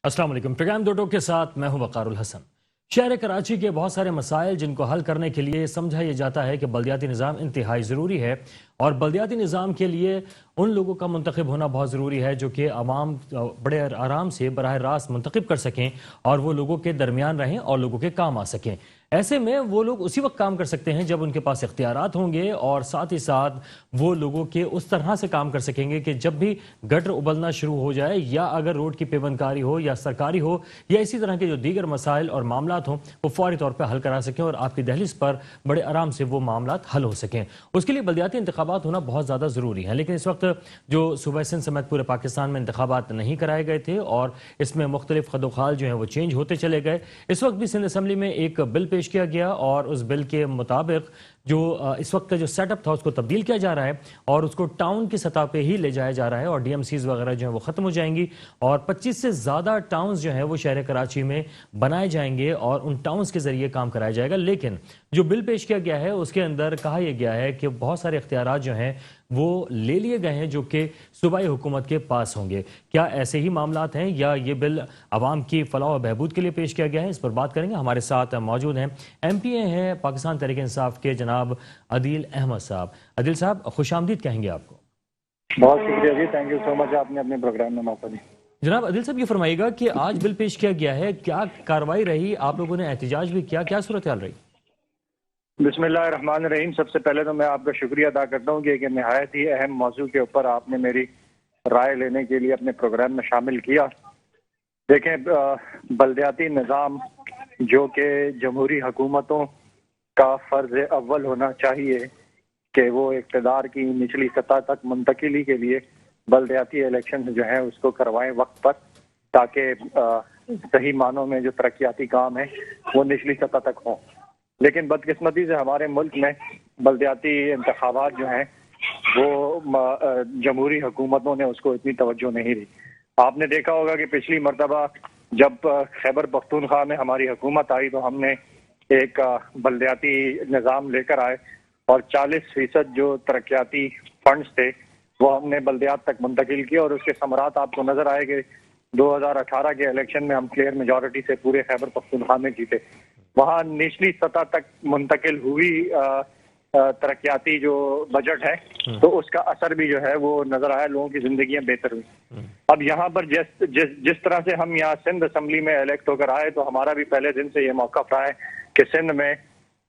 السلام علیکم۔ پروگرام دو ٹوک کے ساتھ میں ہوں وقار الحسن۔ شہر کراچی کے بہت سارے مسائل جن کو حل کرنے کے لیے سمجھا یہ جاتا ہے کہ بلدیاتی نظام انتہائی ضروری ہے، اور بلدیاتی نظام کے لیے ان لوگوں کا منتخب ہونا بہت ضروری ہے جو کہ عوام بڑے آرام سے براہ راست منتخب کر سکیں اور وہ لوگوں کے درمیان رہیں اور لوگوں کے کام آ سکیں۔ ایسے میں وہ لوگ اسی وقت کام کر سکتے ہیں جب ان کے پاس اختیارات ہوں گے، اور ساتھ ہی ساتھ وہ لوگوں کے اس طرح سے کام کر سکیں گے کہ جب بھی گٹر ابلنا شروع ہو جائے، یا اگر روڈ کی پیوند کاری ہو یا سرکاری ہو یا اسی طرح کے جو دیگر مسائل اور معاملات ہوں، وہ فوری طور پہ حل کرا سکیں اور آپ کی دہلیز پر بڑے آرام سے وہ معاملات حل ہو سکیں۔ اس کے لیے بلدیاتی انتخابات ہونا بہت زیادہ ضروری ہیں، لیکن اس وقت جو صوبہ سندھ سمیت پورے پاکستان میں انتخابات نہیں کرائے گئے تھے اور اس میں مختلف خد و خال جو ہیں وہ چینج ہوتے چلے گئے۔ اس وقت بھی سندھ اسمبلی میں ایک بل پیش کیا گیا اور اس بل کے مطابق جو اس وقت کا جو سیٹ اپ تھا اس کو تبدیل کیا جا رہا ہے اور اس کو ٹاؤن کی سطح پہ ہی لے جایا جا رہا ہے، اور ڈی ایم سیز وغیرہ جو ہیں وہ ختم ہو جائیں گی اور 25 سے زیادہ ٹاؤنز جو ہیں وہ شہر کراچی میں بنائے جائیں گے اور ان ٹاؤنز کے ذریعے کام کرایا جائے گا۔ لیکن جو بل پیش کیا گیا ہے اس کے اندر کہا یہ گیا ہے کہ بہت سارے اختیارات جو ہیں وہ لے لیے گئے ہیں جو کہ صوبائی حکومت کے پاس ہوں گے۔ کیا ایسے ہی معاملات ہیں یا یہ بل عوام کی فلاح و بہبود کے لیے پیش کیا گیا ہے؟ اس پر بات کریں گے۔ ہمارے ساتھ موجود ہیں ایم پی اے ہیں پاکستان تحریک انصاف کے جناب عدیل احمد صاحب۔ عدیل صاحب خوش آمدید کہیں گے آپ کو۔ بہت شکریہ جی، تھینک یو سو مچ، آپ نے اپنے پروگرام میں موقع دی۔ جناب عدیل صاحب یہ فرمائیے گا کہ آج بل پیش کیا گیا ہے، کیا کارروائی رہی؟ آپ لوگوں نے احتجاج بھی کیا صورتحال رہی؟ بسم اللہ الرحمن الرحیم۔ سب سے پہلے تو میں آپ کا شکریہ ادا کرتا ہوں کہ ایک نہایت ہی اہم موضوع کے اوپر آپ نے میری رائے لینے کے لیے اپنے پروگرام میں شامل کیا۔ دیکھیں، بلدیاتی نظام جو کہ جمہوری حکومتوں کا فرض اول ہونا چاہیے کہ وہ اقتدار کی نچلی سطح تک منتقلی کے لیے بلدیاتی الیکشن جو ہیں اس کو کروائیں وقت پر، تاکہ صحیح معنوں میں جو ترقیاتی کام ہیں وہ نچلی سطح تک ہوں۔ لیکن بدقسمتی سے ہمارے ملک میں بلدیاتی انتخابات جو ہیں وہ جمہوری حکومتوں نے اس کو اتنی توجہ نہیں دی۔ آپ نے دیکھا ہوگا کہ پچھلی مرتبہ جب خیبر پختونخوا میں ہماری حکومت آئی تو ہم نے ایک بلدیاتی نظام لے کر آئے اور 40% جو ترقیاتی فنڈز تھے وہ ہم نے بلدیات تک منتقل کیا، اور اس کے ثمرات آپ کو نظر آئے کہ 2018 کے الیکشن میں ہم کلیئر میجورٹی سے پورے خیبر پختونخوا میں جیتے۔ وہاں نچلی سطح تک منتقل ہوئی ترقیاتی جو بجٹ ہے تو اس کا اثر بھی جو ہے وہ نظر آیا، لوگوں کی زندگیاں بہتر ہوئی۔ اب یہاں پر جس طرح سے ہم یہاں سندھ اسمبلی میں الیکٹ ہو کر آئے تو ہمارا بھی پہلے دن سے یہ موقف رہا ہے کہ سندھ میں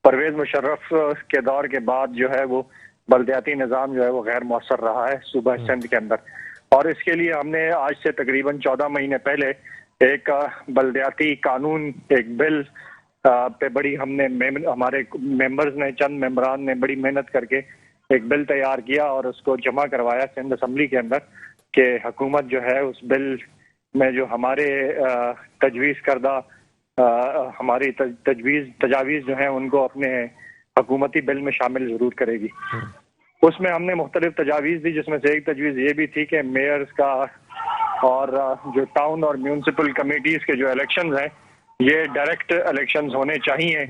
پرویز مشرف کے دور کے بعد جو ہے وہ بلدیاتی نظام جو ہے وہ غیر مؤثر رہا ہے صوبہ سندھ کے اندر، اور اس کے لیے ہم نے آج سے تقریباً 14 مہینے پہلے ایک بلدیاتی قانون، ایک بل پہ بڑی ہم نے ہمارے ممبرز نے، چند ممبران نے بڑی محنت کر کے ایک بل تیار کیا اور اس کو جمع کروایا سندھ اسمبلی کے اندر کہ حکومت جو ہے اس بل میں جو ہمارے تجویز کردہ ہماری تجاویز جو ہیں ان کو اپنے حکومتی بل میں شامل ضرور کرے گی۔ اس میں ہم نے مختلف تجاویز دی، جس میں سے ایک تجویز یہ بھی تھی کہ میئرز کا اور جو ٹاؤن اور میونسپل کمیٹیز کے جو الیکشنز ہیں یہ ڈائریکٹ الیکشنز ہونے چاہیے،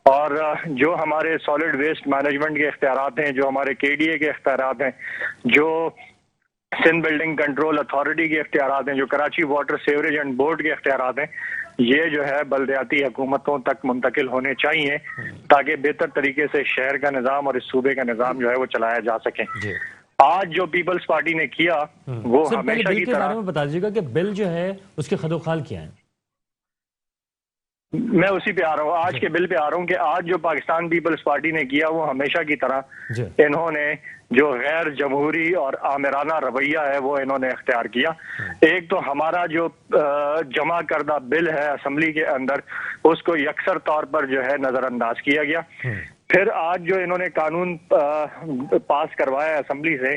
اور جو ہمارے سالڈ ویسٹ مینجمنٹ کے اختیارات ہیں، جو ہمارے کے ڈی اے کے اختیارات ہیں، جو سندھ بلڈنگ کنٹرول اتھارٹی کے اختیارات ہیں، جو Karachi water sewerage and board کے اختیارات ہیں، یہ جو ہے بلدیاتی حکومتوں تک منتقل ہونے چاہیے تاکہ بہتر طریقے سے شہر کا نظام اور اس صوبے کا نظام جو ہے وہ چلایا جا سکے۔ آج جو پیپلز پارٹی نے کیا وہ ہمیشہ کی طرح، بارے میں بتا دیجیے گا کہ بل جو ہے اس کے خد و خال کیا ہیں؟ میں اسی پہ آ رہا ہوں، آج کے بل پہ آ رہا ہوں کہ آج جو پاکستان پیپلز پارٹی نے کیا وہ ہمیشہ کی طرح انہوں نے جو غیر جمہوری اور آمرانہ رویہ ہے وہ انہوں نے اختیار کیا۔ ایک تو ہمارا جو جمع کردہ بل ہے اسمبلی کے اندر اس کو یکسر طور پر جو ہے نظر انداز کیا گیا۔ پھر آج جو انہوں نے قانون پاس کروایا اسمبلی سے،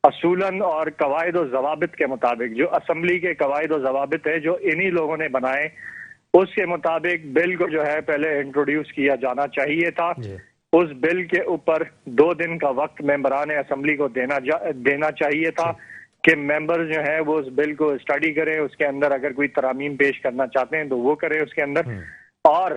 اصولاً اور قواعد و ضوابط کے مطابق، جو اسمبلی کے قواعد و ضوابط ہے جو انہی لوگوں نے بنائے، اس کے مطابق بل کو جو ہے پہلے انٹروڈیوس کیا جانا چاہیے تھا۔ اس بل کے اوپر 2 دن کا وقت ممبران اسمبلی کو دینا چاہیے تھا کہ ممبر جو ہیں وہ اس بل کو اسٹڈی کریں، اس کے اندر اگر کوئی ترامیم پیش کرنا چاہتے ہیں تو وہ کریں اس کے اندر، اور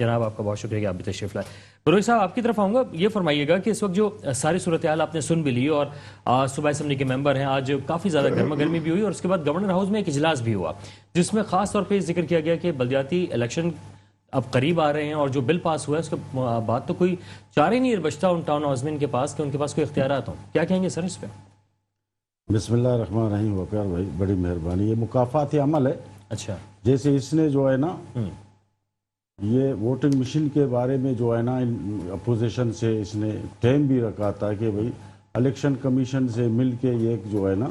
جناب آپ کا بہت شکریہ کہ آپ بھی تشریف لائے. بروئی صاحب آپ کی طرف آؤں گا. یہ فرمائیے گا کہ اس وقت جو ساری صورتحال آپ نے سن بھی لی اور صوبائی اسمبلی کے ممبر ہیں, آج کافی زیادہ گرما گرمی بھی ہوئی اور اس کے بعد گورنر ہاؤس میں ایک اجلاس بھی ہوا جس میں خاص طور پہ ذکر کیا گیا کہ بلدیاتی الیکشن اب قریب آ رہے ہیں اور جو بل پاس ہوا ہے اس کے بعد تو کوئی چارہ ہی نہیں بچتا ان ٹاؤن ہاؤسمین کے پاس کہ ان کے پاس کوئی اختیارات ہوں. کیا کہیں گے سر اس پہ؟ بسم اللہ الرحمن الرحیم. وقار بھائی بڑی مہربانی. یہ مکافاتی عمل ہے. اچھا, جیسے اس نے جو ہے نا یہ ووٹنگ مشین کے بارے میں جو ہے نا اپوزیشن سے اس نے ٹائم بھی رکھا تھا کہ بھئی الیکشن کمیشن سے مل کے یہ جو ہے نا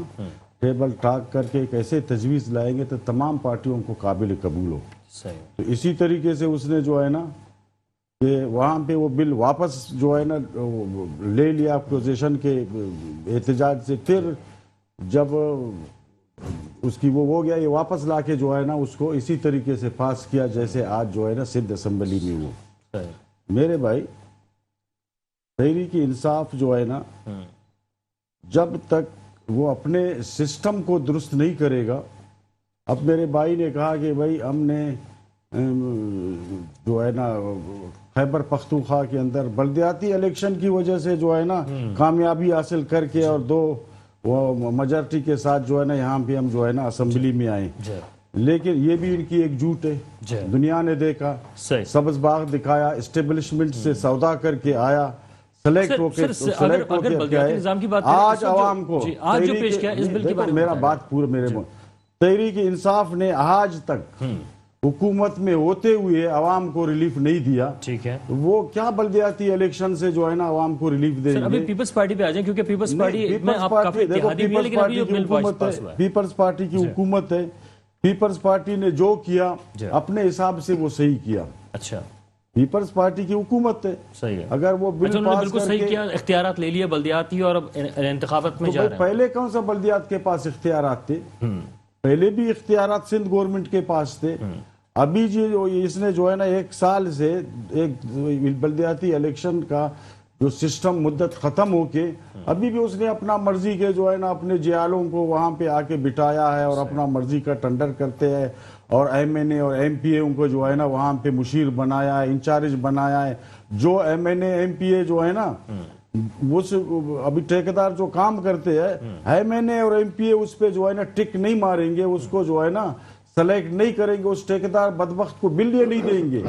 ٹیبل ٹاک کر کے ایک ایسے تجویز لائیں گے تو تمام پارٹیوں کو قابل قبول ہو. صحیح. تو اسی طریقے سے اس نے جو ہے نا کہ وہاں پہ وہ بل واپس جو ہے نا لے لیا اپوزیشن کے احتجاج سے. پھر جب اس کی وہ ہو گیا یہ واپس لا کے جو ہے نا اس کو اسی طریقے سے پاس کیا جیسے آج جو ہے نا سندھ اسمبلی میں وہ. میرے بھائی تحریک انصاف جو ہے نا جب تک وہ اپنے سسٹم کو درست نہیں کرے گا. اب میرے بھائی نے کہا کہ بھائی ہم نے جو ہے نا خیبر پختونخوا کے اندر بلدیاتی الیکشن کی وجہ سے جو ہے نا کامیابی حاصل کر کے اور دو وہ میجارٹی کے ساتھ جو ہے نا یہاں پہ ہم جو ہے نا اسمبلی میں آئے. لیکن یہ بھی ان کی ایک جھوٹ ہے. دنیا نے دیکھا, سبز باغ دکھایا, اسٹیبلشمنٹ سے سودا کر کے آیا, سلیکٹ ہو کے آج عوام کو میرا بات پورا میرے تحریک انصاف نے آج تک حکومت میں ہوتے ہوئے عوام کو ریلیف نہیں دیا. ٹھیک ہے, وہ کیا بلدیاتی الیکشن سے جو ہے نا عوام کو ریلیف دیں گے. ابھی پیپلز پارٹی پہ آ جائیں کیونکہ پیپلز پارٹی میں آپ کافی اتحادی بھی ہے لیکن ابھی بل پاس ہوا ہے. پیپلز پارٹی کی حکومت ہے. پیپلز پارٹی نے جو کیا اپنے حساب سے وہ صحیح کیا. اچھا, پیپلز پارٹی کی حکومت ہے. صحیح ہے. اگر وہ بل پاس بالکل صحیح کیا, اختیارات لے لیے بلدیاتی اور اب انتخابات میں جا رہے ہیں. پہلے کون سا بلدیات کے پاس اختیارات تھے؟ پہلے بھی اختیارات سندھ گورنمنٹ کے پاس تھے. ابھی جو اس نے جو ہے نا ایک سال سے ایک بلدیاتی الیکشن کا جو سسٹم مدت ختم ہو کے ابھی بھی اس نے اپنا مرضی کے جو ہے نا اپنے جیالوں کو وہاں پہ آ کے بٹھایا ہے اور اپنا مرضی کا ٹینڈر کرتے ہیں اور ایم این اے اور ایم پی اے کو جو ہے نا وہاں پہ مشیر بنایا ہے, انچارج بنایا ہے. جو M N A M P A جو ہے نا وہ ابھی ٹھیکیدار جو کام کرتے ہیں ایم این اے اور ایم پی اے اس پہ جو ہے نا ٹک نہیں ماریں گے, اس کو جو ہے نا سلیکٹ نہیں کریں گے, اس ٹھیکیدار بدبخت کو بل یہ نہیں دیں گے.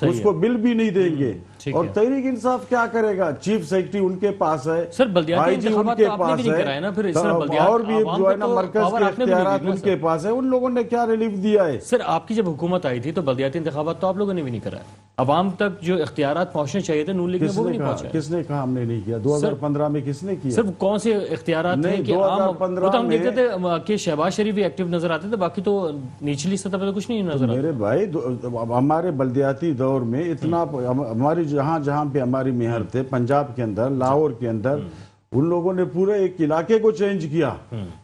اس کو بل بھی نہیں دیں گے. اور تحریک انصاف کیا کرے گا؟ چیف سیکرٹری ان کے پاس ہے, سر بلدیاتی انتخابات تو آپ نے بھی نہیں کرایا نا, پھر اور بھی جو ہے نا مرکز کے اختیارات ان کے پاس ہے. ان لوگوں نے کیا ریلیف دیا ہے؟ سر آپ کی جب حکومت آئی تھی تو بلدیاتی انتخابات تو آپ لوگوں نے بھی نہیں کرایا. عوام تک جو اختیارات پہنچنے چاہیے تھے نون لیگ نے وہ نہیں پہنچا. کس نے کہا ہم نے نہیں کیا؟ 2015 میں کس نے کیا؟ صرف کون سے اختیارات تھے کہ عام ہم دیکھتے تھے کہ شہباز شریف بھی ایکٹیو نظر آتے تھے, باقی تو نچلی سطح پہ کچھ نہیں نظر آتا. میرے بھائی ہمارے بلدیاتی دور میں اتنا ہماری جہاں پہ ہماری مہر تھے پنجاب کے اندر, لاہور کے اندر, ان لوگوں نے پورے ایک علاقے کو چینج کیا.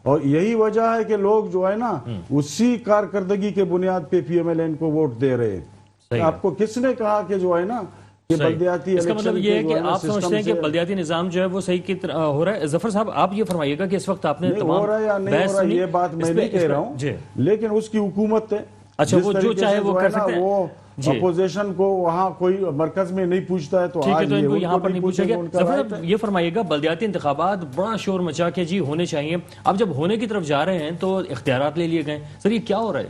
اور یہی وجہ ہے کہ لوگ جو ہے نا اسی کارکردگی کے بنیاد پہ پی ایم ایل این کو ووٹ دے رہے ہیں. آپ کو کس نے کہا کہ جو ہے نا کہ بلدیاتی اس کا مطلب یہ ہے کہ آپ سمجھتے ہیں کہ بلدیاتی نظام جو ہے وہ صحیح کی طرح ہو رہا ہے. ظفر صاحب آپ یہ فرمائیے گا کہ اس وقت آپ نے ہو رہا ہے یا نہیں ہو رہا ہے یہ بات میں نہیں کہہ رہا ہوں, لیکن اس کی حکومت ہے. اچھا, وہ جو چاہے وہ کر سکتے ہیں. وہ اپوزیشن کو وہاں کوئی مرکز میں نہیں پوچھتا ہے تو آج ان کو یہاں پر نہیں پوچھا گیا. ظفر صاحب یہ فرمائیے گا بلدیاتی انتخابات بڑا شور مچا کے جی ہونے چاہیے, اب جب ہونے کی طرف جا رہے ہیں تو اختیارات لے لیے گئے. سر یہ کیا ہو رہا ہے؟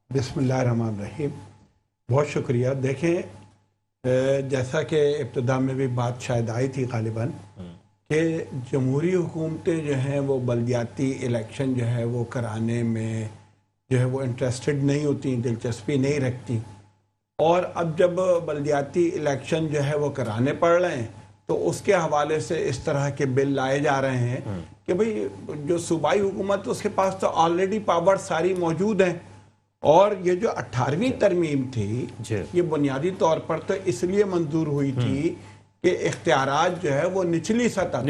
بسم اللہ الرحمن الرحیم. بہت شکریہ. دیکھیں جیسا کہ ابتدا میں بھی بات شاید آئی تھی غالباً کہ جمہوری حکومتیں جو ہیں وہ بلدیاتی الیکشن جو ہے وہ کرانے میں جو ہے وہ انٹرسٹڈ نہیں ہوتی, دلچسپی نہیں رکھتی. اور اب جب بلدیاتی الیکشن جو ہے وہ کرانے پڑ رہے ہیں تو اس کے حوالے سے اس طرح کے بل لائے جا رہے ہیں کہ بھئی جو صوبائی حکومت اس کے پاس تو آلریڈی پاور ساری موجود ہیں. اور یہ جو 18ویں ترمیم تھی یہ بنیادی طور پر تو اس لیے منظور ہوئی تھی کہ اختیارات جو ہے وہ نچلی سطح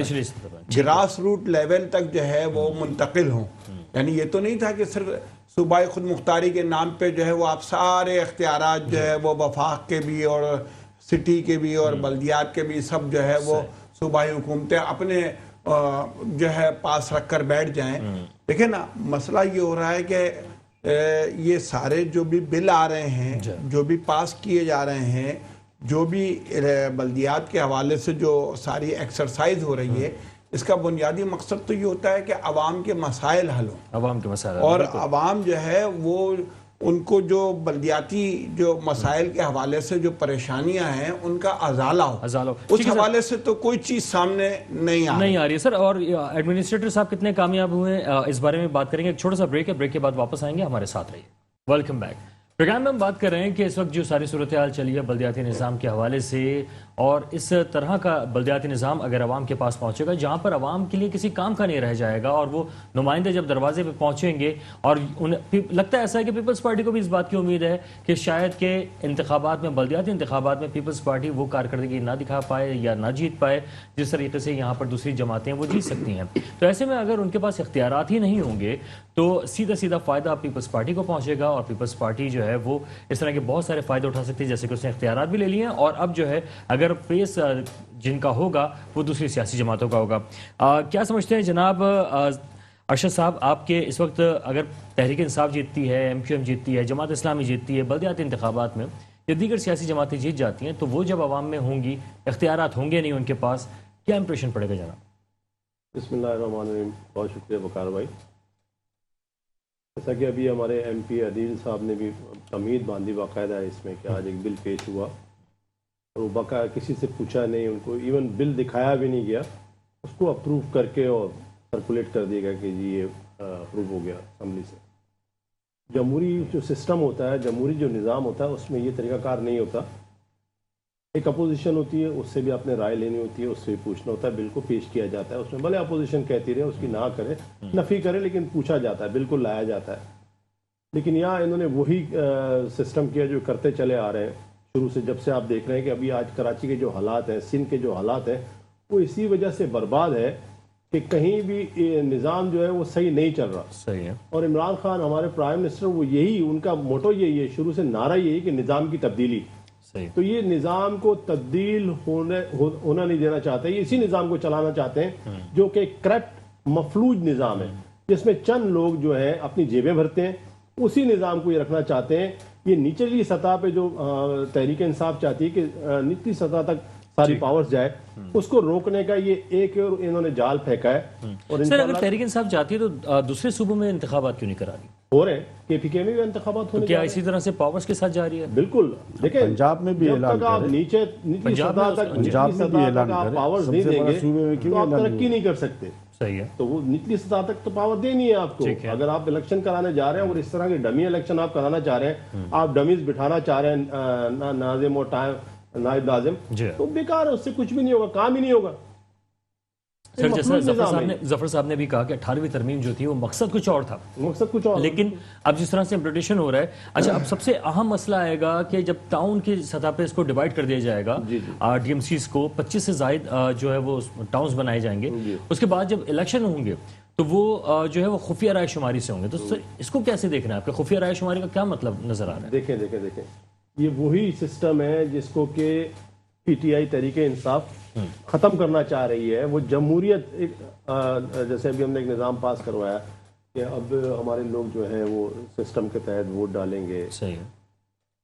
گراس روٹ لیول تک جو ہے وہ منتقل ہوں. یعنی یہ تو نہیں تھا کہ صرف صوبائی خود مختاری کے نام پہ جو ہے وہ آپ سارے اختیارات جو ہے وہ وفاق کے بھی اور سٹی کے بھی اور بلدیات کے بھی سب جو ہے وہ صوبائی حکومتیں اپنے جو ہے پاس رکھ کر بیٹھ جائیں. دیکھیں نا مسئلہ یہ ہو رہا ہے کہ یہ سارے جو بھی بل آ رہے ہیں، جو بھی پاس کیے جا رہے ہیں، جو بھی بلدیات کے حوالے سے جو ساری ایکسرسائز ہو رہی ہے، اس کا بنیادی مقصد تو یہ ہوتا ہے کہ عوام کے مسائل حل ہوں، عوام کے مسائل، اور عوام جو ہے وہ ان کو جو بلدیاتی جو مسائل کے حوالے سے جو پریشانیاں ہیں ان کا ازالہ ہو. اس حوالے سے تو کوئی چیز سامنے نہیں آ رہی ہے سر. اور ایڈمنسٹریٹر صاحب کتنے کامیاب ہوئے ہیں اس بارے میں بات کریں گے. ایک چھوٹا سا بریک ہے، بریک کے بعد واپس آئیں گے، ہمارے ساتھ رہیے. Welcome back. پروگرام میں ہم بات کر رہے ہیں کہ اس وقت جو ساری صورتحال چلی ہے بلدیاتی نظام کے حوالے سے، اور اس طرح کا بلدیاتی نظام اگر عوام کے پاس پہنچے گا جہاں پر عوام کے لیے کسی کام کا نہیں رہ جائے گا، اور وہ نمائندے جب دروازے پہ پہنچیں گے، اور لگتا ہے ایسا ہے کہ پیپلز پارٹی کو بھی اس بات کی امید ہے کہ شاید کہ انتخابات میں، بلدیاتی انتخابات میں پیپلز پارٹی وہ کارکردگی نہ دکھا پائے یا نہ جیت پائے جس طریقے سے یہاں پر دوسری جماعتیں وہ جیت سکتی ہیں. تو ایسے میں اگر ان کے پاس اختیارات ہی نہیں ہوں گے تو سیدھا فائدہ پیپلز پارٹی کو پہنچے گا، اور پیپلز پارٹی جو ہے وہ اس طرح کے بہت سارے فائدے اٹھا سکتی ہے، جیسے کہ اس نے اختیارات بھی لے لیے ہیں، اور اب جو ہے اگر پیس جن کا ہوگا وہ دوسری سیاسی جماعتوں کا ہوگا. کیا سمجھتے ہیں جناب ارشد صاحب، آپ کے اس وقت اگر تحریک انصاف جیتتی ہے، ایم کیو ایم جیتتی ہے، جماعت اسلامی جیتتی ہے بلدیاتی انتخابات میں، یا دیگر سیاسی جماعتیں جیت جاتی ہیں، تو وہ جب عوام میں ہوں گی، اختیارات ہوں گے نہیں ان کے پاس، کیا امپریشن پڑے گا جناب؟ بسم اللہ الرحمن الرحیم. بہت شکریہ وقار بھائی. جیسا کہ ابھی ہمارے ایم پی عدیل صاحب نے بھی امید باندھی باقاعدہ اس میں کہ آج ایک بل پیش ہوا، اور وہ باقاعدہ کسی سے پوچھا نہیں، ان کو ایون بل دکھایا بھی نہیں گیا، اس کو اپروو کر کے اور سرکولیٹ کر دیا گیا کہ جی یہ اپروو ہو گیا اسمبلی سے. جمہوری جو سسٹم ہوتا ہے، جمہوری جو نظام ہوتا ہے، اس میں یہ طریقہ کار نہیں ہوتا. ایک اپوزیشن ہوتی ہے، اس سے بھی اپنے رائے لینی ہوتی ہے، اس سے بھی پوچھنا ہوتا ہے، بل کو پیش کیا جاتا ہے، اس میں بھلے اپوزیشن کہتی رہے، اس کی نہ کرے، نفی کرے، لیکن پوچھا جاتا ہے، بالکل لایا جاتا ہے. لیکن یہاں انہوں نے وہی سسٹم کیا جو کرتے چلے آ رہے ہیں شروع سے. جب سے آپ دیکھ رہے ہیں کہ ابھی آج کراچی کے جو حالات ہیں، سندھ کے جو حالات ہیں، وہ اسی وجہ سے برباد ہے کہ کہیں بھی نظام جو ہے وہ صحیح نہیں چل رہا. صحیح ہے. اور عمران خان ہمارے پرائم منسٹر، وہ یہی ان کا موٹو یہی ہے، شروع سے نعرہ یہی کہ نظام کی تبدیلی. تو یہ نظام کو تبدیل ہونا نہیں دینا چاہتے، یہ اسی نظام کو چلانا چاہتے ہیں جو کہ کرپٹ مفلوج نظام ہے، جس میں چند لوگ جو ہیں اپنی جیبیں بھرتے ہیں. اسی نظام کو یہ رکھنا چاہتے ہیں. یہ نچلی سطح پہ جو تحریک انصاف چاہتی ہے کہ نچلی سطح تک ساری پاورز جائے، اس کو روکنے کا یہ ایک انہوں نے جال پھینکا ہے. اور سر اگر تحریک انصاف چاہتی ہے تو دوسرے صوبوں میں انتخابات کیوں نہیں کرا رہی؟ ہو رہے ہیں، کے پی کے میں بھی انتخابات ہونے، کیا اسی طرح سے پاورز کے ساتھ جاری ہے؟ بالکل. دیکھیں پنجاب میں بھی اعلان آپ نچلی سطح تک آپ پاورز نہیں دیں گے تو آپ ترقی نہیں کر سکتے. صحیح ہے. تو وہ نچلی سطح تک تو پاور دینی ہے آپ کو. اگر آپ الیکشن کرانے جا رہے ہیں اور اس طرح کے ڈمی الیکشن آپ کرانا چاہ رہے ہیں، آپ ڈمیز بٹھانا چاہ رہے ہیں ناظم اور نائب ناظم، تو بیکار ہے، اس سے کچھ بھی نہیں ہوگا، کام ہی نہیں ہوگا. سر جیسا ظفر صاحب نے بھی کہا کہ 18ویں ترمیم جو تھی وہ مقصد کچھ اور تھا، مقصد کچھ اور، لیکن اب جس طرح سے امپلیمنٹیشن ہو رہا ہے. اچھا، اب سب سے اہم مسئلہ آئے گا کہ جب ٹاؤن کی سطح پہ اس کو ڈیوائڈ کر دیا جائے گا، ڈی ایم سیز کو 25 سے زائد جو ہے وہ ٹاؤنز بنائے جائیں گے، اس کے بعد جب الیکشن ہوں گے تو وہ جو ہے وہ خفیہ رائے شماری سے ہوں گے. تو اس کو کیسے دیکھنا ہے آپ کے خفیہ رائے شماری کا کیا مطلب نظر آ رہا ہے؟ دیکھیں یہ وہی سسٹم ہے جس کو کہ P T I Tehreek Insaf ختم کرنا چاہ رہی ہے. وہ جمہوریت، جیسے ابھی ہم نے ایک نظام پاس کروایا کہ اب ہمارے لوگ جو ہیں وہ سسٹم کے تحت ووٹ ڈالیں گے. صحیح ہے.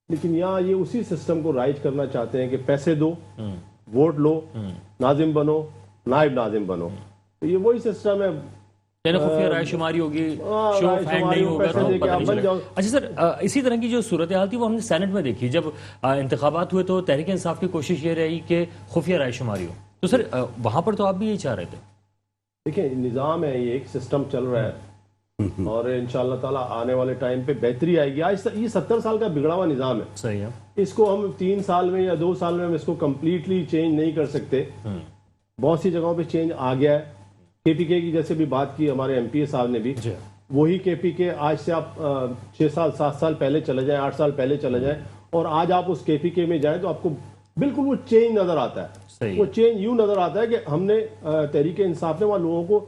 لیکن یہاں یہ اسی سسٹم کو رائج کرنا چاہتے ہیں کہ پیسے دو، ووٹ لو، ناظم بنو، نائب ناظم بنو. تو یہ وہی سسٹم ہے. خفیہ رائے شماری ہوگی، شو آف ہینڈ نہیں ہوگا تو پتہ نہیں چلے گا. اچھا سر، اسی طرح کی جو صورتحال تھی وہ ہم نے سینٹ میں دیکھی. جب انتخابات ہوئے تو تحریک انصاف کی کوشش یہ رہی کہ خفیہ رائے شماری ہو. تو سر وہاں پر تو آپ بھی یہی چاہ رہے تھے. دیکھیں نظام ہے، یہ ایک سسٹم چل رہا ہے اور انشاءاللہ تعالیٰ آنے والے ٹائم پہ بہتری آئے گی. آج یہ 70 سال کا بگڑا ہوا نظام ہے. صحیح ہے. اس کو ہم 3 سال میں یا 2 سال میں ہم اس کو کمپلیٹلی چینج نہیں کر سکتے. بہت سی جگہوں پہ چینج آ گیا ہے. کے پی کے کی جیسے بھی بات کی ہمارے ایم پی اے صاحب نے بھی، وہی کے پی کے آج سے آپ 6 سال 7 سال پہلے چلے جائیں، 8 سال پہلے چلے جائیں، اور آج آپ اس کے پی کے میں جائیں تو آپ کو بالکل وہ چینج نظر آتا ہے. وہ چینج یوں نظر آتا ہے کہ ہم نے تحریک انصاف نے وہاں لوگوں کو،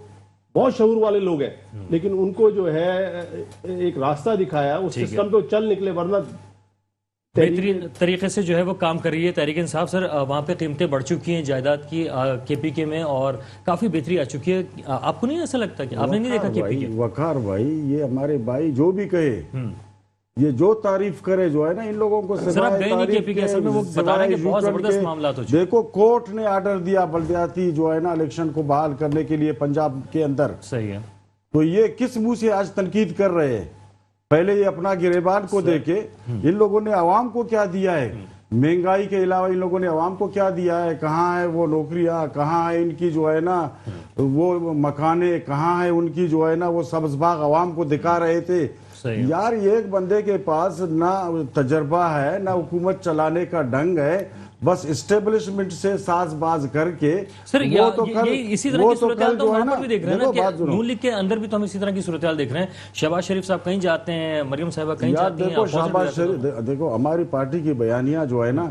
بہت شعور والے لوگ ہیں، لیکن ان کو جو ہے ایک راستہ دکھایا، اس سسٹم پہ چل نکلے. ورنہ بہترین طریقے سے جو ہے وہ کام کر رہی ہے تحریک انصاف. سر وہاں پہ قیمتیں بڑھ چکی ہیں جائیداد کی کے پی کے میں اور کافی بہتری آ چکی ہے. آپ کو نہیں ایسا لگتا کہ آپ نے نہیں دیکھا کے پی کے؟ وقار بھائی یہ ہمارے بھائی جو بھی کہے یہ جو تعریف کرے جو ہے نا ان لوگوں کو دیکھو کورٹ نے آرڈر دیا بلدیاتی جو ہے نا الیکشن کو بحال کرنے کے لیے پنجاب کے اندر. صحیح ہے. تو یہ کس منہ سے آج تنقید کر رہے ہیں؟ پہلے یہ اپنا گریبان کو دیکھے ان لوگوں نے عوام کو کیا دیا ہے. مہنگائی کے علاوہ ان لوگوں نے عوام کو کیا دیا ہے؟ کہاں ہے وہ نوکریاں؟ کہاں ہے ان کی جو ہے نا وہ مکانے؟ کہاں ہے ان کی جو ہے نا وہ سبز باغ عوام کو دکھا رہے تھے. یار یہ ایک بندے کے پاس نہ تجربہ ہے نہ حکومت چلانے کا ڈھنگ ہے, بس اسٹیبلشمنٹ سے ساز باز کر کے. سر اسی طرح کی صورتحال تو وہاں پر بھی دیکھ رہے ہیں نا کہ نون لیگ کے اندر بھی تو ہم اسی طرح کی صورتحال دیکھ رہے ہیں. شہباز شریف صاحب کہیں جاتے ہیں, مریم صاحبہ کہیں جاتی ہیں. دیکھو شہباز شریف, دیکھو ہماری پارٹی کی بیانیاں جو ہے نا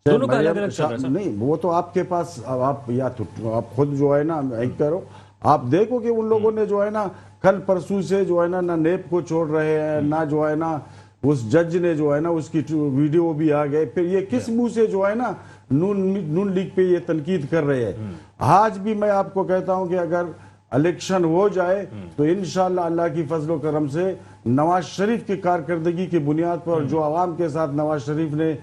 نہیں وہ تو آپ کے پاس آپ یا آپ خود جو ہے نا کرو. آپ دیکھو کہ ان لوگوں نے جو ہے نا کل پرسوں سے جو ہے نا نیب کو چھوڑ رہے ہیں نہ جو ہے نا اس جج نے جو ہے نا اس کی ویڈیو بھی آ گئے. پھر یہ کس منہ سے جو ہے نا نون لیگ پہ یہ تنقید کر رہے ہیں. آج بھی میں آپ کو کہتا ہوں کہ اگر الیکشن ہو جائے تو انشاءاللہ اللہ کی فضل و کرم سے نواز شریف کی کارکردگی کی بنیاد پر جو عوام کے ساتھ نواز شریف نے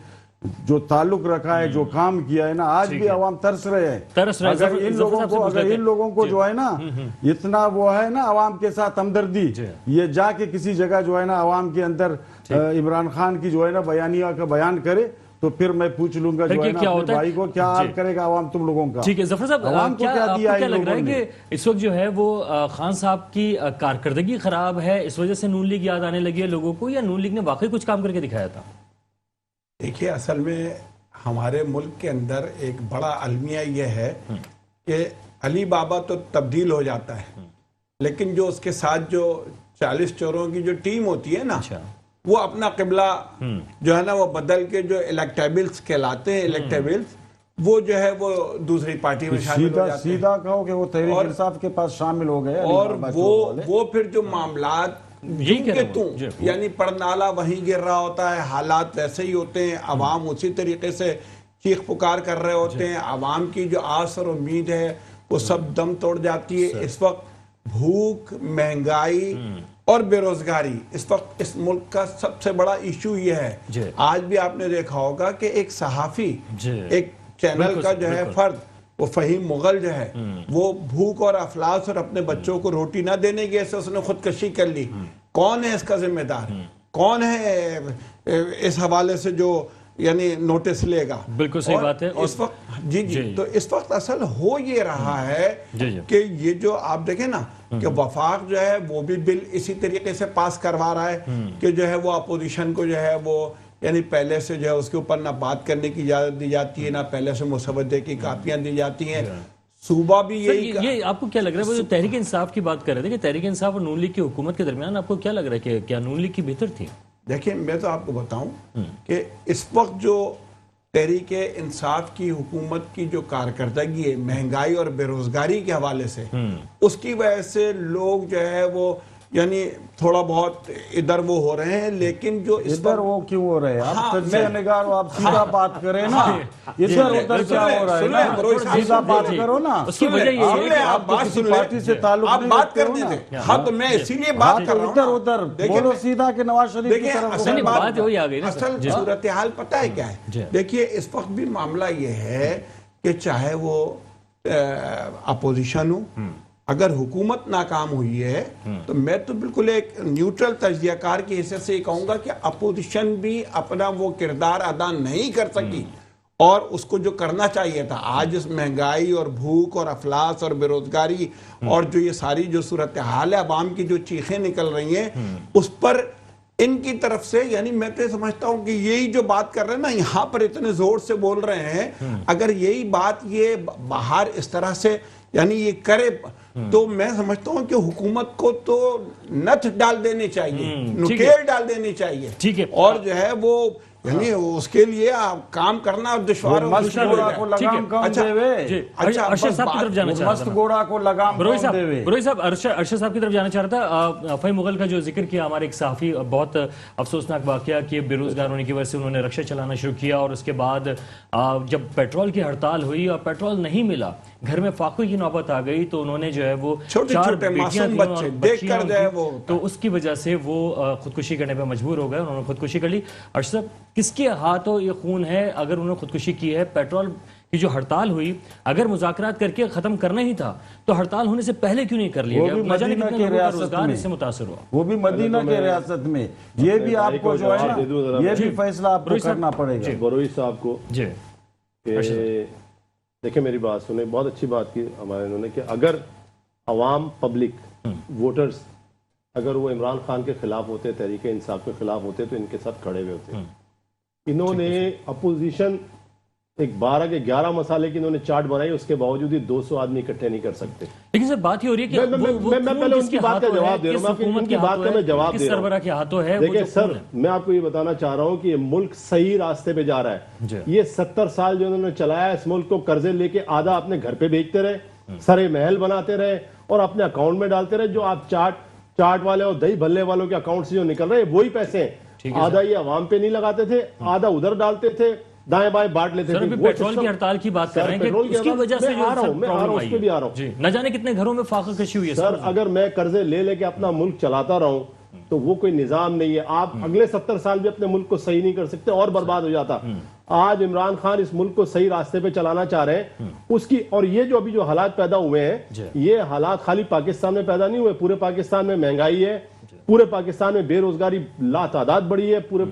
جو تعلق رکھا ہے, جو کام کیا ہے نا, آج بھی عوام ترس رہے ہیں. اگر ان لوگوں کو جو ہے نا اتنا وہ ہے نا عوام کے ساتھ ہمدردی, یہ جا کے کسی جگہ جو ہے نا عوام کے اندر عمران خان کی جو ہے نا بیانیہ کا بیان کرے تو پھر میں پوچھ لوں گا جو ہے نا اپنے بھائی کو کیا حال کرے گا عوام تم لوگوں کا. ٹھیک ہے ظفر صاحب, عوام کو کیا دیا کیا لگ رہا ہے کہ اس وقت جو ہے وہ خان صاحب کی کارکردگی خراب ہے اس وجہ سے نون لیگ یاد آنے لگی ہے لوگوں کو, یا نون لیگ نے واقعی کچھ کام کر کے دکھایا تھا؟ دیکھیے اصل میں ہمارے ملک کے اندر ایک بڑا المیہ یہ ہے کہ علی بابا تو تبدیل ہو جاتا ہے لیکن جو اس کے ساتھ جو 40 چوروں کی جو ٹیم ہوتی ہے نا وہ اپنا قبلہ جو ہے نا وہ بدل کے جو الیکٹیبلز کہلاتے ہیں, الیکٹیبلز وہ جو ہے وہ دوسری پارٹی میں شامل ہو جاتے ہیں. سیدھا کہو کہ وہ تحریک انصاف کے پاس شامل ہو گئے, اور وہ پھر جو معاملات یعنی پڑنالا وہیں گر رہا ہوتا ہے, حالات ویسے ہی ہوتے ہیں, عوام اسی طریقے سے چیخ پکار کر رہے ہوتے ہیں, عوام کی جو آس اور امید ہے وہ سب دم توڑ جاتی ہے. اس وقت بھوک, مہنگائی اور بے روزگاری اس وقت اس ملک کا سب سے بڑا ایشو یہ ہے. آج بھی آپ نے دیکھا ہوگا کہ ایک صحافی, ایک چینل کا جو ہے فرد, وہ فہیم مغل جو ہے وہ بھوک اور افلاس اور اپنے بچوں کو روٹی نہ دینے کی سے اس نے خودکشی کر لی. کون ہے اس کا ذمہ دار؟ کون ہے اس حوالے سے جو یعنی نوٹس لے گا؟ بالکل صحیح بات ہے. اس وقت جی تو اس وقت اصل ہو یہ رہا ہے کہ یہ جو آپ دیکھیں نا کہ وفاق جو ہے وہ بھی بل اسی طریقے سے پاس کروا رہا ہے کہ جو ہے وہ اپوزیشن کو جو ہے وہ یعنی پہلے سے جو ہے اس کے اوپر نہ بات کرنے کی اجازت دی جاتی ہے, نہ پہلے سے مسودے کی کاپیاں دی جاتی ہیں. صوبہ بھی یہ آپ کو کیا لگ رہا ہے وہ جو تحریک انصاف کی بات کر رہے تھے کہ تحریک انصاف اور نون لیگ کی حکومت کے درمیان آپ کو کیا لگ رہا ہے کہ کیا نون لیگ کی بہتر تھی؟ دیکھیں میں تو آپ کو بتاؤں کہ اس وقت جو تحریک انصاف کی حکومت کی جو کارکردگی ہے مہنگائی اور بے روزگاری کے حوالے سے, اس کی وجہ سے لوگ جو ہے وہ یعنی تھوڑا بہت ادھر وہ ہو رہے ہیں, لیکن جو ادھر وہ کیوں ہو رہے ہیں؟ آپ تجزیہ نگار ہو, آپ سیدھا بات کریں نا, ادھر ادھر کیا ہو رہا ہے نا, سیدھا بات کرو نا. اس کی وجہ یہ ہے آپ کسی پارٹی سے تعلق نہیں بات کرنے دیں. ہاں تو میں اسی لیے بات کر رہا ہوں. ادھر بولو سیدھا کہ نواز شریف کی طرف. اصل صورتحال پتہ ہے کیا ہے؟ دیکھیے اس وقت بھی معاملہ یہ ہے کہ چاہے وہ اپوزیشن ہو, اگر حکومت ناکام ہوئی ہے تو میں تو بالکل ایک نیوٹرل تجزیہ کار کی حیثیت سے یہ کہوں گا کہ اپوزیشن بھی اپنا وہ کردار ادا نہیں کر سکی اور اس کو جو کرنا چاہیے تھا. آج اس مہنگائی اور بھوک اور افلاس اور بے روزگاری اور جو یہ ساری جو صورتحال ہے, عوام کی جو چیخیں نکل رہی ہیں اس پر ان کی طرف سے یعنی میں تو سمجھتا ہوں کہ یہی جو بات کر رہے ہیں نا یہاں پر اتنے زور سے بول رہے ہیں, اگر یہی بات یہ باہر اس طرح سے یعنی یہ کرے تو میں سمجھتا ہوں کہ حکومت کو تو نتھ ڈال دینی چاہیے, نکیل ڈال دینی چاہیے, اور جو ہے وہ یعنی اس کے لیے آپ کام کرنا دشوار ہے. مست گھوڑا کو لگام کون دے وے؟ اچھا ارشد صاحب کی طرف جانا چاہ رہا مست گھوڑا کو لگام کون دے وے؟ بروئی صاحب ارشد صاحب کی طرف جانا چاہ رہا تھا. فہیم مغل کا جو ذکر کیا ہمارے ایک صحافی, بہت افسوسناک واقعہ کہ بے روزگار ہونے کی وجہ سے انہوں نے رکشہ چلانا شروع کیا, اور اس کے بعد جب پیٹرول کی ہڑتال ہوئی اور پیٹرول نہیں ملا, گھر میں فاقے کی نوبت آ گئی, تو انہوں نے جو ہے وہ چھوٹے 4 چھوٹے بیٹیاں معصوم تھیں اور بچے دیکھ بچیاں کر ان جو ہے کی, وہ تو اس کی وجہ سے وہ خودکشی کرنے پہ مجبور ہو گئے, انہوں نے خودکشی کر لی. ارشد صاحب, کس کے ہاتھوں یہ خون ہے اگر انہوں نے خودکشی کی ہے؟ پیٹرول کی جو ہڑتال ہوئی, اگر مذاکرات کر کے ختم کرنا ہی تھا تو ہڑتال ہونے سے پہلے کیوں نہیں کر لیا گیا؟ نہ جانے کتنے لوگوں کا روزگار اس سے متاثر ہوا, وہ بھی مدینہ کے ریاست میں. یہ بھی آپ کو جو ہے نا, یہ بھی فیصلہ آپ کو کرنا پڑے گا بروئی صاحب کو. جی دیکھیں میری بات سنیں, بہت اچھی بات کی ہمارے انہوں نے کہ اگر عوام پبلک ووٹرز اگر وہ عمران خان کے خلاف ہوتے, تحریک انصاف کے خلاف ہوتے, تو ان کے ساتھ کھڑے ہوئے ہوتے. انہوں نے اپوزیشن ایک 12 کے 11 مسالے کی انہوں نے چارٹ بنائی, اس کے باوجود ہی 200 آدمی اکٹھے نہیں کر سکتے. لیکن سر بات یہ ہو رہی ہے کہ میں پہلے ان کی بات کا جواب دے رہا ہوں, ان کی بات کا میں جواب دے رہا ہوں. دیکھیں سر, میں آپ کو یہ بتانا چاہ رہا ہوں کہ یہ ملک صحیح راستے پہ جا رہا ہے. یہ 70 سال جو انہوں نے چلایا اس ملک کو, قرضے لے کے آدھا اپنے گھر پہ بھیجتے رہے, سرے محل بناتے رہے اور اپنے اکاؤنٹ میں ڈالتے رہے. جو آپ چاٹ والے اور دہی بھلے والوں کے اکاؤنٹ سے جو نکل رہے وہی پیسے ہیں, آدھا یہ عوام پہ نہیں لگاتے تھے, آدھا ادھر ڈالتے تھے, دائیں بائیں بانٹ لیتے تھے. پیٹرول کی ہڑتال کی بات کر رہے ہیں کہ اس کی وجہ سے اس پہ بھی آ رہا ہوں. نہ جانے کتنے گھروں میں فاقہ کشی ہوئی ہے سر. اگر میں قرضے لے کے اپنا ملک چلاتا رہوں تو وہ کوئی نظام نہیں ہے. آپ اگلے 70 سال بھی اپنے ملک کو صحیح نہیں کر سکتے, اور برباد ہو جاتا. آج عمران خان اس ملک کو صحیح راستے پہ چلانا چاہ رہے ہیں, اس کی, اور یہ جو ابھی جو حالات پیدا ہوئے ہیں, یہ حالات خالی پاکستان میں پیدا نہیں ہوئے, پورے پاکستان میں مہنگائی ہے, پورے پاکستان میں بے روزگاری لا تعداد بڑھی ہے, پورے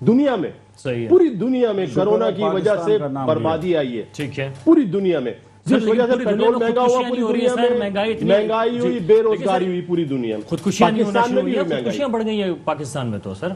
دنیا میں, پوری دنیا میں کرونا کی وجہ سے بربادی آئی ہے. ٹھیک ہے, پوری دنیا میں جس وجہ سے پیٹرول مہنگا ہوا, پوری دنیا میں مہنگائی ہوئی, بے روزگاری ہوئی پوری دنیا میں. خودکشیاں بڑھ گئی ہیں پاکستان میں. تو سر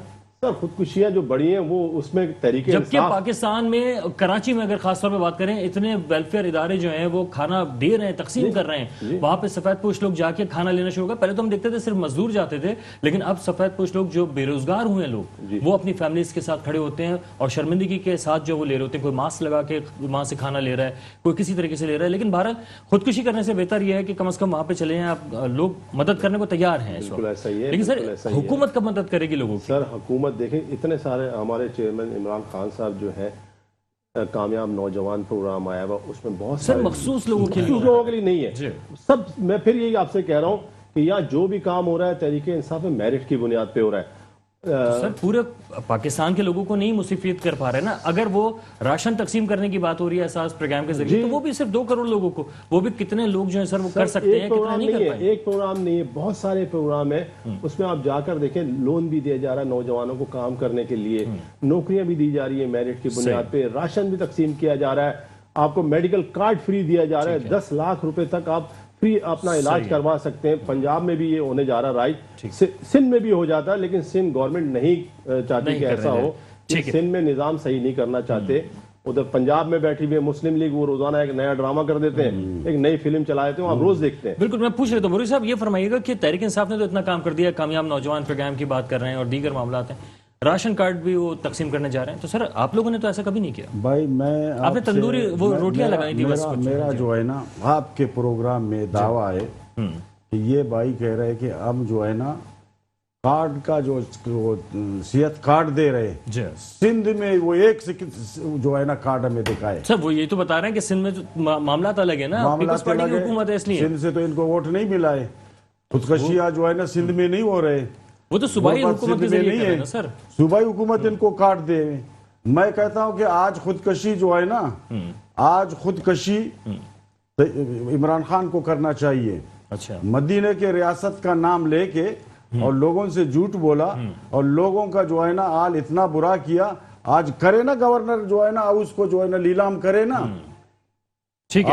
خودکشیاں جو بڑی ہیں وہ اس میں تحریک انصاف, جبکہ پاکستان میں کراچی میں اگر خاص طور پہ بات کریں, اتنے ویلفیئر ادارے جو ہیں وہ کھانا دے رہے ہیں, تقسیم کر رہے ہیں. وہاں پہ سفید پوش لوگ جا کے کھانا لینا شروع کر. پہلے تو ہم دیکھتے تھے صرف مزدور جاتے تھے, لیکن اب سفید پوش لوگ جو بے روزگار ہوئے ہیں لوگ, وہ اپنی فیملیز کے ساتھ کھڑے ہوتے ہیں اور شرمندگی کے ساتھ جو وہ لے رہے ہوتے ہیں. کوئی ماسک لگا کے وہاں سے کھانا لے رہا ہے, کوئی کسی طریقے سے لے رہا ہے. لیکن بہرحال خودکشی کرنے سے بہتر یہ ہے کہ کم از کم وہاں پہ چلے جائیں. آپ لوگ مدد کرنے کو تیار ہیں اس وقت, لیکن سر حکومت کب مدد کرے گی لوگوں کی؟ سر حکومت دیکھیں, اتنے ہمارے چیئرمین عمران خان صاحب جو ہے, کامیاب نوجوان پروگرام آیا ہوا, اس میں بہت سارے مخصوص لوگوں کے لیے نہیں ہے سب. میں پھر یہی آپ سے کہہ رہا ہوں کہ یہاں جو بھی کام ہو رہا ہے تحریک انصاف میں میرٹ کی بنیاد پہ ہو رہا ہے. سر پورے پاکستان کے لوگوں کو نہیں مصیفیت کر پا رہے نا. اگر وہ راشن تقسیم کرنے کی بات ہو رہی ہے احساس پروگرام کے ذریعے, تو وہ بھی صرف 2 کروڑ لوگوں کو, وہ بھی کتنے لوگ جو ہیں سر وہ کر سکتے ہیں, کتنے نہیں کر پائیں. ایک پروگرام نہیں ہے, بہت سارے پروگرام ہیں. اس میں آپ جا کر دیکھیں, لون بھی دیا جا رہا ہے نوجوانوں کو کام کرنے کے لیے, نوکریاں بھی دی جا رہی ہیں میرٹ کی بنیاد پہ, راشن بھی تقسیم کیا جا رہا ہے, آپ کو میڈیکل کارڈ فری دیا جا رہا ہے, 10 لاکھ روپے تک آپ فری اپنا علاج کروا سکتے ہیں. پنجاب میں بھی یہ ہونے جا رہا رائٹ, سندھ میں بھی ہو جاتا ہے, لیکن سندھ گورنمنٹ نہیں چاہتی کہ ایسا ہو. سندھ میں نظام صحیح نہیں کرنا چاہتے. ادھر پنجاب میں بیٹھی ہوئی مسلم لیگ, وہ روزانہ ایک نیا ڈرامہ کر دیتے ہیں, ایک نئی فلم چلا دیتے ہیں, آپ روز دیکھتے ہیں. بالکل, میں پوچھ رہا ہوں بروئی صاحب, یہ فرمائیے گا کہ تحریک انصاف نے تو اتنا کام کر دیا, کامیاب نوجوان پروگرام کی بات کر رہے ہیں اور دیگر معاملات ہیں, راشن کارڈ بھی وہ تقسیم کرنے جا رہے ہیں, تو سر آپ لوگوں نے تو ایسا کبھی نہیں کیا. بھائی میں آپ نے تندوری وہ روٹیاں لگائی تھی. میرا جو ہے نا آپ کے پروگرام میں دعویٰ ہے کہ یہ بھائی کہہ رہے کہ ہم جو ہے نا کارڈ کا جو صحت کارڈ دے رہے, سندھ میں وہ ایک جو ہے نا کارڈ ہمیں دکھائے. سر وہ یہ تو بتا رہے ہیں کہ سندھ میں معاملات الگ ہے نا, پیپلز پارٹی کی حکومت ہے, اس لیے سندھ سے تو ان کو ووٹ نہیں ملا ہے. خودکشیاں جو ہے نا سندھ میں نہیں ہو رہے, وہ تو صوبائی حکومت کے ذریعے کر رہے ہیں نا سر. صوبائی حکومت ان کو کارڈ دے. میں کہتا ہوں کہ آج خودکشی جو ہے نا, آج خودکشی عمران خان کو کرنا چاہیے. اچھا, مدینہ کے ریاست کا نام لے کے اور لوگوں سے جھوٹ بولا اور لوگوں کا جو ہے نا حال اتنا برا کیا. آج کرے نا گورنر جو ہے نا اس کو جو ہے نا لیلام کرے نا.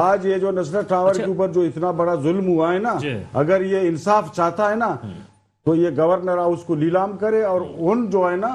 آج یہ جو نصرت ٹاور کے اوپر جو اتنا بڑا ظلم ہوا ہے نا, اگر یہ انصاف چاہتا ہے نا تو یہ گورنر اس کو لیلام کرے اور ان جو ہے نا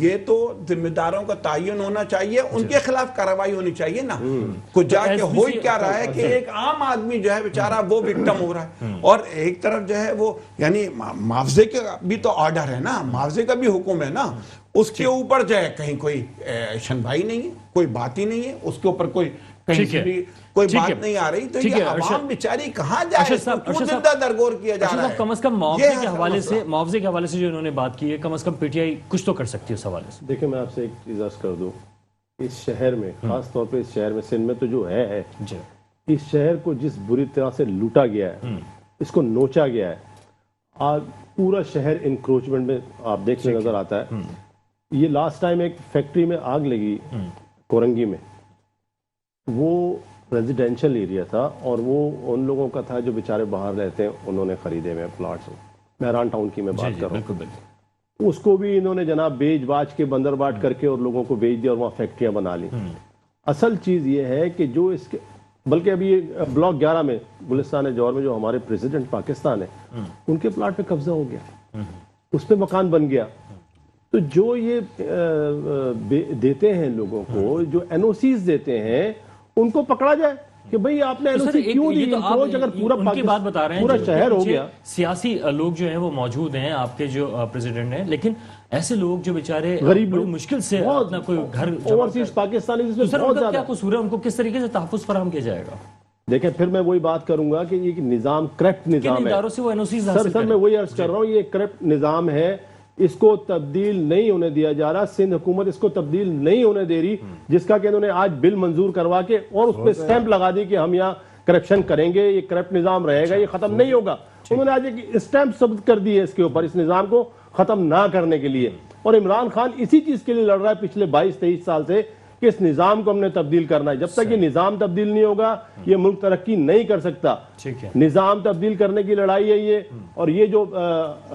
یہ تو ذمہ داروں کا تعین ہونا چاہیے, ان کے خلاف کارروائی ہونی چاہیے نا. کچھ جا کے ہو ہی کیا رہا ہے کہ ایک عام آدمی جو ہے بیچارہ وہ وکٹم ہو رہا ہے, اور ایک طرف جو ہے وہ یعنی معاوضے کا بھی تو آرڈر ہے نا, معاوضے کا بھی حکم ہے نا, اس کے اوپر جو ہے کہیں کوئی شنوائی نہیں ہے, کوئی بات ہی نہیں ہے, اس کے اوپر کوئی کہیں سے بھی کوئی بات نہیں آ رہی. تو یہ عوام بیچاری کہاں جائے, اس کو کیوں زندہ درگور کیا جا رہا ہے. کم از کم معاوضے کے حوالے سے جو انہوں نے بات کی ہے, کم از کم پی ٹی آئی کچھ تو کر سکتی ہے اس حوالے سے. دیکھیں میں آپ سے ایک چیز عرض کر دوں, اس شہر میں خاص طور پہ اس شہر میں سندھ میں تو جو ہے, اس شہر کو جس بری طرح سے لوٹا گیا ہے, اس کو نوچا گیا ہے, آج پورا شہر انکروچمنٹ میں آپ دیکھنے نظر آتا ہے. یہ لاسٹ ٹائم ایک فیکٹری میں آگ لگی کورنگی میں, وہ ریزیڈینشل ایریا تھا اور وہ ان لوگوں کا تھا جو بیچارے باہر رہتے ہیں, انہوں نے خریدے ہوئے پلاٹس. مہران ٹاؤن کی میں بات کر رہا ہوں. اس کو بھی انہوں نے جناب بیچ باچ کے بندر باٹ کر کے اور لوگوں کو بیچ دیا اور وہاں فیکٹریاں بنا لی. اصل چیز یہ ہے کہ جو اس کے بلکہ ابھی بلاک 11 میں گلستان جوہر میں جو ہمارے پریزیڈنٹ پاکستان ہے, ان کے پلاٹ پہ قبضہ ہو گیا, اس پہ مکان بن گیا. تو جو یہ دیتے ہیں لوگوں کو, جو این او سیز دیتے ہیں, ان کو پکڑا جائے کہ بھئی آپ نے این او سی کیوں دی. اگر پورا شہر ہو گیا. سیاسی لوگ جو ہیں وہ موجود ہیں, آپ کے جو پریزیڈنٹ ہیں, لیکن ایسے لوگ جو بیچارے غریب بڑی مشکل سے اپنا کوئی گھر اوورسیز پاکستانی, بہت زیادہ کیا قصور ہے, ان کو کس طریقے سے تحفظ فراہم کیا جائے گا؟ دیکھیں پھر میں وہی بات کروں گا کہ یہ نظام کرپٹ نظام ہے. سر میں وہی عرض کر رہا ہوں, یہ کرپٹ نظام ہے, اس کو تبدیل نہیں ہونے دیا جا رہا. سندھ حکومت اس کو تبدیل نہیں ہونے دے رہی, جس کا کہ انہوں نے آج بل منظور کروا کے اور اس پہ سٹیمپ لگا دی کہ ہم یہاں کرپشن کریں گے, یہ کرپٹ نظام رہے گا, یہ ختم نہیں ہوگا. انہوں نے آج ایک سٹیمپ ثبت کر دی ہے اس کے اوپر, اس نظام کو ختم نہ کرنے کے لیے. اور عمران خان اسی چیز کے لیے لڑ رہا ہے پچھلے 22-23 سال سے کہ اس نظام کو ہم نے تبدیل کرنا ہے. جب تک یہ نظام تبدیل نہیں ہوگا یہ ملک ترقی نہیں کر سکتا. نظام تبدیل کرنے کی لڑائی ہے یہ. اور یہ جو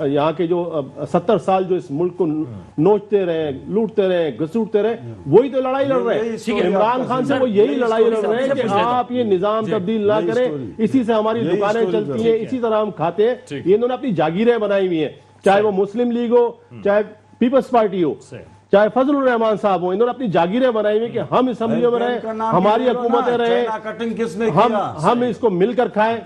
یہاں کے جو 70 سال جو اس ملک کو نوچتے رہے, لوٹتے رہے, گھسوٹتے رہے, وہی تو لڑائی لڑ رہے ہیں. عمران خان سے وہ یہی لڑائی لڑ رہے ہیں کہ آپ یہ نظام تبدیل نہ کریں, اسی سے ہماری دکانیں چلتی ہیں, اسی طرح ہم کھاتے ہیں. یہ انہوں نے اپنی جاگیریں بنائی ہوئی ہیں, چاہے وہ مسلم لیگ ہو, چاہے پیپلز پارٹی ہو, چاہے فضل الرحمان صاحب ہو. انہوں نے اپنی جاگیریں بنائی ہوئی کہ ہم اسمبلیوں میں رہیں, ہماری حکومتیں رہیں, ہم اس کو مل کر کھائیں.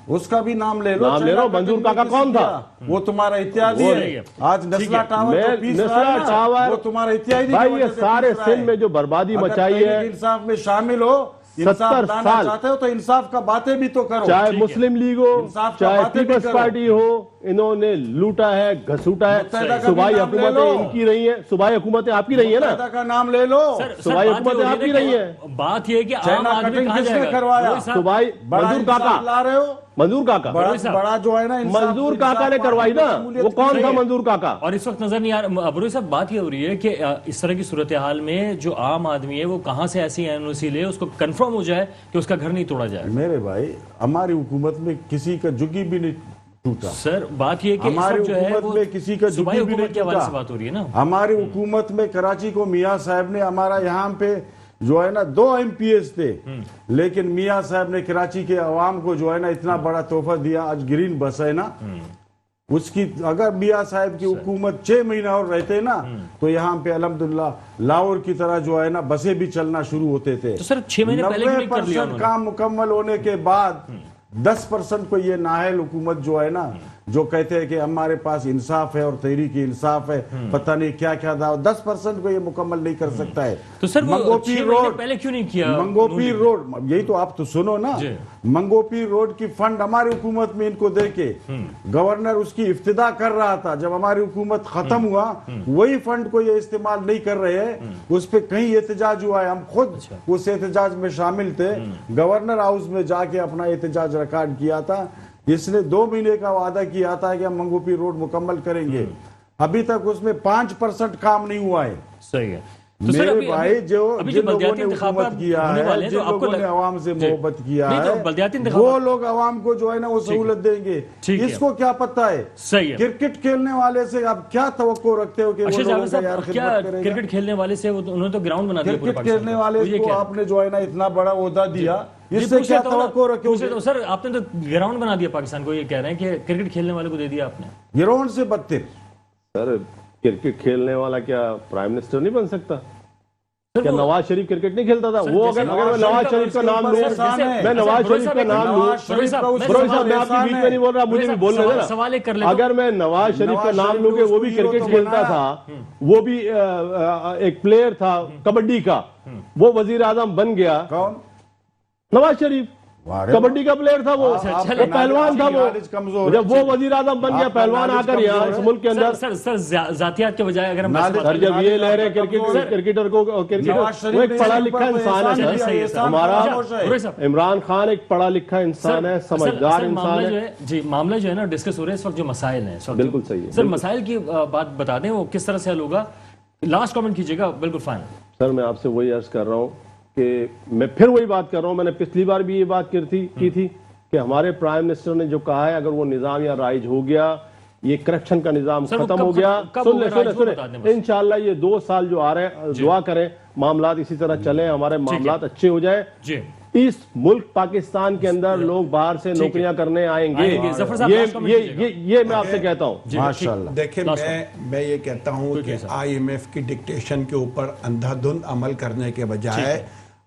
اس کا بھی نام لے لو. منظور کاکا کون تھا؟ وہ تمہارا اتحادی ہے. آج نسلا ٹاور وہ تمہارا اتحادی. بھائی یہ سارے سندھ میں جو بربادی مچائی ہے, انصاف میں شامل ہو, 70 سال چاہتے ہو تو انصاف کا باتیں بھی تو کرو. چاہے مسلم لیگ ہو, چاہے پیپلز پارٹی ہو, انہوں نے لوٹا ہے, گھسوٹا ہے. صوبائی حکومتیں ان کی رہی ہیں, صوبائی حکومتیں آپ کی رہی ہیں نا, کا نام لے لو. صوبائی حکومتیں آپ کی رہی ہیں. بات یہ کہ عام آدمی کہاں جائے گا؟ کروایا صوبائی منظور کاکا لا رہے ہو, منظور کاکا بڑا جو ہے نا منظور کاکا نے کروائی نا. وہ کون تھا منظور کاکا؟ اور اس وقت نظر نہیں آ رہا. ابروئی صاحب بات یہ ہو رہی ہے کہ اس طرح کی صورتحال میں جو عام آدمی ہے وہ کہاں سے ایسی این او سی لے, اس کو کنفرم ہو جائے کہ اس کا گھر نہیں توڑا جائے. میرے بھائی ہماری حکومت میں کسی کا جگی بھی نہیں ٹوٹا. سر بات یہ کہ ہماری حکومت میں کسی کا جگی بھی نہیں ٹوٹا. بات ہو رہی ہے نا, ہماری حکومت میں کراچی کو میاں صاحب نے, ہمارا یہاں پہ جو ہے نا 2 MP تھے, لیکن میاں صاحب نے کراچی کے عوام کو جو ہے نا اتنا بڑا تحفہ دیا. آج گرین بس ہے نا, اس کی اگر میاں صاحب کی حکومت 6 مہینہ اور رہتے نا تو یہاں پہ الحمدللہ لاہور کی طرح جو ہے نا بسیں بھی چلنا شروع ہوتے تھے. تو سر 6 مہینے پہلے کیوں نہیں کر لیا 90% کام مکمل ہونے کے بعد 10% کو یہ نااہل حکومت جو ہے نا, جو کہتے ہیں کہ ہمارے پاس انصاف ہے اور تحریک انصاف ہے, پتہ نہیں کیا کیا تھا, 10% کو یہ مکمل نہیں کر سکتا ہے. تو سر منگو پیر روڈ پہلے کیوں نہیں کیا؟ منگو پیر روڈ, یہی تو آپ تو سنو نا, منگو پیر روڈ کی فنڈ ہماری حکومت میں ان کو دے کے گورنر اس کی افتتاح کر رہا تھا. جب ہماری حکومت ختم ہوا وہی فنڈ کو یہ استعمال نہیں کر رہے ہیں. اس پہ کہیں احتجاج ہوا ہے, ہم خود اس احتجاج میں شامل تھے, گورنر ہاؤس میں جا کے اپنا احتجاج ریکارڈ کیا تھا. اس نے 2 مہینے کا وعدہ کیا تھا کہ ہم منگو پیر روڈ مکمل کریں گے, ابھی تک اس میں 5% کام نہیں ہوا ہے. صحیح ہے. میرے بھائی جو جن لوگوں نے حکومت کیا ہے, جن لوگوں نے عوام سے محبت کیا ہے, وہ لوگ عوام کو جو ہے نا وہ سہولت دیں گے. اس کو کیا پتا ہے کرکٹ کھیلنے والے سے آپ کیا توقع رکھتے ہو کہ وہ لوگوں کا یار خدمت کرے گا؟ کرکٹ کھیلنے والے سے انہوں نے تو گراؤنڈ بنا دیا. کرکٹ کھیلنے والے کو آپ نے جو ہے نا اتنا بڑا عہدہ دیا, اس سے کیا توقع رکھو گے؟ سر آپ نے تو گراؤنڈ بنا دیا پاکستان کو, یہ کہہ رہے ہیں کہ کرکٹ کھیلنے والے کو دے دیا آپ نے. گراؤنڈ سے بدتر. سر کرکٹ کھیلنے والا کیا پرائم منسٹر نہیں بن سکتا؟ کیا نواز شریف کرکٹ نہیں کھیلتا تھا؟ وہ اگر میں نواز شریف کا نام لوں، میں نواز شریف کا نام لوں، فروز صاحب میں آپ کے بیچ میں نہیں بول رہا، مجھے بھی بولنے دینا. اگر میں نواز شریف کا نام لوں کہ وہ بھی کرکٹ کھیلتا تھا، وہ بھی ایک پلیئر تھا کبڈی کا، وہ وزیر اعظم بن گیا. کون؟ نواز شریف کبڈی کا پلیئر تھا، وہ پہلوان تھا. وہ جب وہ وزیر اعظم بن گیا، پہلوان آ کر یہاں اس ملک کے اندر سر ذاتیات کے بجائے اگر ہم سر جب یہ لے رہے کرکٹر کو، وہ ایک پڑھا لکھا انسان ہے سر. ہمارا عمران خان ایک پڑھا لکھا انسان ہے، سمجھدار انسان ہے. جی معاملہ جو ہے نا ڈسکس ہو رہا ہے اس وقت، جو مسائل ہیں بالکل صحیح ہے سر. مسائل کی بات بتا دیں وہ کس طرح سے حل ہوگا، لاسٹ کامنٹ کیجیے گا. بالکل فائن سر. میں آپ سے وہی عرض کر رہا ہوں کہ میں پھر وہی بات کر رہا ہوں، میں نے پچھلی بار بھی یہ بات کی تھی کہ ہمارے پرائم منسٹر نے جو کہا ہے اگر وہ نظام یا رائج ہو گیا، یہ کرپشن کا نظام ختم ہو گیا، سن انشاءاللہ یہ 2 سال جو آ رہے ہیں، دعا کریں معاملات اسی طرح چلیں، ہمارے معاملات اچھے ہو جائیں. اس ملک پاکستان کے اندر لوگ باہر سے نوکریاں کرنے آئیں گے، یہ میں آپ سے کہتا ہوں. ماشاءاللہ. دیکھیں میں یہ کہتا ہوں کہ IMF کی ڈکٹیشن کے اوپر اندھا دھند عمل کرنے کے بجائے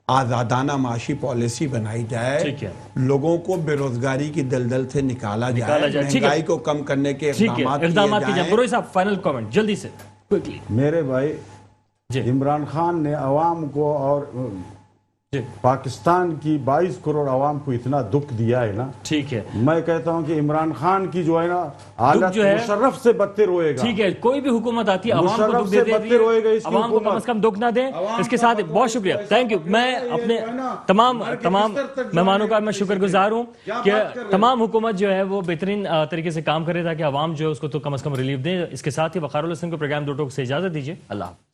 آزادانہ معاشی پالیسی بنائی جائے، لوگوں کو بے روزگاری کی دلدل سے نکالا جائے، مہنگائی کو کم کرنے کے اقدامات کیے جائیں. بروئی صاحب فائنل کامنٹ جلدی سے. میرے بھائی عمران خان نے عوام کو اور پاکستان کی 22 کروڑ عوام کو اتنا دکھ دیا ہے نا، ٹھیک ہے. میں کہتا ہوں کہ عمران خان کی جو ہے نا حالت مشرف سے بدتر ہوئے گا. ٹھیک ہے، کوئی بھی حکومت آتی ہے عوام کو دکھ دیتی ہے، عوام کو کم از کم دکھ نہ دیں. اس کے ساتھ بہت شکریہ، تھینک یو. میں اپنے تمام مہمانوں کا میں شکر گزار ہوں کہ تمام حکومت جو ہے وہ بہترین طریقے سے کام کرے تاکہ عوام جو ہے اس کو تو کم از کم ریلیف دیں. اس کے ساتھ ہی وقار الحسن کو پروگرام 2 ٹوک سے اجازت دیجیے. اللہ حافظ.